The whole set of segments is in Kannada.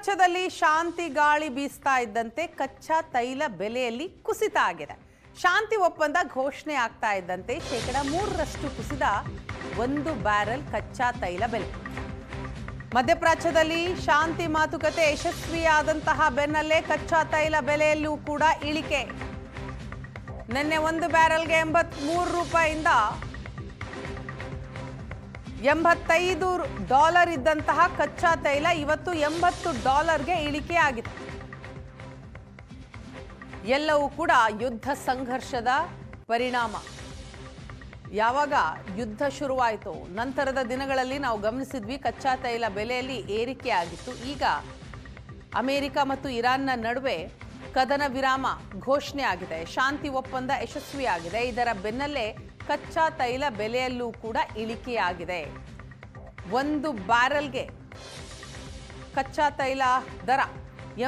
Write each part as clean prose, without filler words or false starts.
ಮಧ್ಯಪ್ರಾಚ್ಯದಲ್ಲಿ ಶಾಂತಿ ಗಾಳಿ ಬೀಸ್ತಾ ಇದ್ದಂತೆ ಕಚ್ಚಾ ತೈಲ ಬೆಲೆಯಲ್ಲಿ ಕುಸಿತ ಆಗಿದೆ. ಶಾಂತಿ ಒಪ್ಪಂದ ಘೋಷಣೆ ಆಗ್ತಾ ಇದ್ದಂತೆ 3% ಕುಸಿದ 1 ಬ್ಯಾರೆಲ್ ಕಚ್ಚಾ ತೈಲ ಬೆಲೆ. ಮಧ್ಯಪ್ರಾಚ್ಯದಲ್ಲಿ ಶಾಂತಿ ಮಾತುಕತೆ ಯಶಸ್ವಿಯಾದಂತಹ ಬೆನ್ನಲ್ಲೇ ಕಚ್ಚಾ ತೈಲ ಬೆಲೆಯಲ್ಲೂ ಕೂಡ ಇಳಿಕೆ. ನಿನ್ನೆ 1 ಬ್ಯಾರೆಲ್ಗೆ $83 $85 ಇದ್ದಂತಹ ಕಚ್ಚಾ ತೈಲ ಇವತ್ತು $80ಗೆ ಇಳಿಕೆ ಆಗಿದೆ. ಎಲ್ಲವೂ ಕೂಡ ಯುದ್ಧ ಸಂಘರ್ಷದ ಪರಿಣಾಮ. ಯಾವಾಗ ಯುದ್ಧ ಶುರುವಾಯಿತು ನಂತರದ ದಿನಗಳಲ್ಲಿ ನಾವು ಗಮನಿಸಿದ್ವಿ, ಕಚ್ಚಾ ತೈಲ ಬೆಲೆಯಲ್ಲಿ ಏರಿಕೆ ಆಗಿತ್ತು. ಈಗ ಅಮೆರಿಕ ಮತ್ತು ಇರಾನ್ನ ನಡುವೆ ಕದನ ವಿರಾಮ ಘೋಷಣೆ ಆಗಿದೆ. ಶಾಂತಿ ಒಪ್ಪಂದ ಯಶಸ್ವಿಯಾಗಿದೆ. ಇದರ ಬೆನ್ನಲ್ಲೇ ಕಚ್ಚಾ ತೈಲ ಬೆಲೆಯಲ್ಲೂ ಕೂಡ ಇಳಿಕೆಯಾಗಿದೆ. 1 ಬ್ಯಾರೆಲ್ಗೆ ಕಚ್ಚಾ ತೈಲ ದರ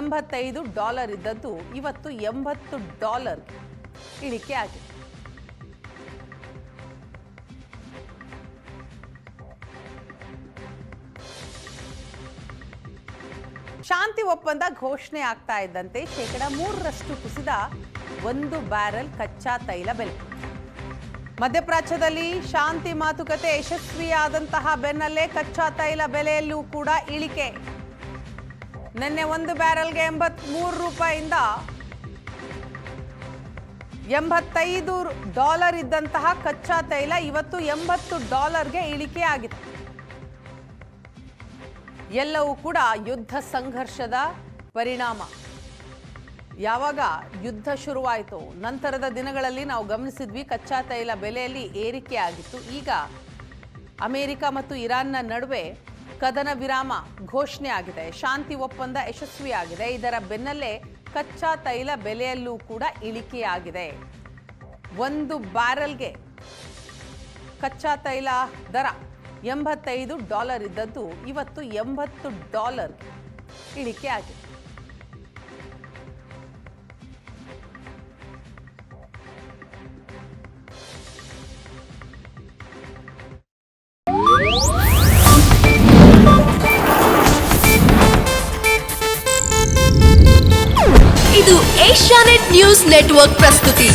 $85 ಇದ್ದದ್ದು ಇವತ್ತು $80 ಇಳಿಕೆ ಆಗಿದೆ. ಶಾಂತಿ ಒಪ್ಪಂದ ಘೋಷಣೆ ಆಗ್ತಾ ಇದ್ದಂತೆ 3% ಕುಸಿದ 1 ಬ್ಯಾರೆಲ್ ಕಚ್ಚಾ ತೈಲ ಬೆಲೆ. ಮಧ್ಯಪ್ರಾಚ್ಯದಲ್ಲಿ ಶಾಂತಿ ಮಾತುಕತೆ ಯಶಸ್ವಿಯಾದಂತಹ ಬೆನ್ನಲ್ಲೇ ಕಚ್ಚಾ ತೈಲ ಬೆಲೆಯಲ್ಲೂ ಕೂಡ ಇಳಿಕೆ. ನಿನ್ನೆ 1 ಬ್ಯಾರೆಲ್ಗೆ $83 ಇದ್ದಂತಹ ಕಚ್ಚಾ ತೈಲ ಇವತ್ತು $80ಗೆ ಇಳಿಕೆ ಆಗಿದೆ. ಎಲ್ಲವೂ ಕೂಡ ಯುದ್ಧ ಸಂಘರ್ಷದ ಪರಿಣಾಮ. ಯಾವಾಗ ಯುದ್ಧ ಶುರುವಾಯಿತು ನಂತರದ ದಿನಗಳಲ್ಲಿ ನಾವು ಗಮನಿಸಿದ್ವಿ, ಕಚ್ಚಾ ತೈಲ ಬೆಲೆಯಲ್ಲಿ ಏರಿಕೆ ಆಗಿತ್ತು. ಈಗ ಅಮೆರಿಕ ಮತ್ತು ಇರಾನ್ನ ನಡುವೆ ಕದನ ವಿರಾಮ ಘೋಷಣೆ ಆಗಿದೆ. ಶಾಂತಿ ಒಪ್ಪಂದ ಯಶಸ್ವಿಯಾಗಿದೆ. ಇದರ ಬೆನ್ನಲ್ಲೇ ಕಚ್ಚಾ ತೈಲ ಬೆಲೆಯಲ್ಲೂ ಕೂಡ ಇಳಿಕೆಯಾಗಿದೆ. 1 ಬ್ಯಾರೆಲ್ಗೆ ಕಚ್ಚಾ ತೈಲ ದರ $85 ಇದ್ದದ್ದು ಇವತ್ತು $80 ಇಳಿಕೆ ಆಗಿದೆ. ಇದು ಏಷ್ಯಾನೆಟ್ ನ್ಯೂಸ್ ನೆಟ್ವರ್ಕ್ ಪ್ರಸ್ತುತಿ.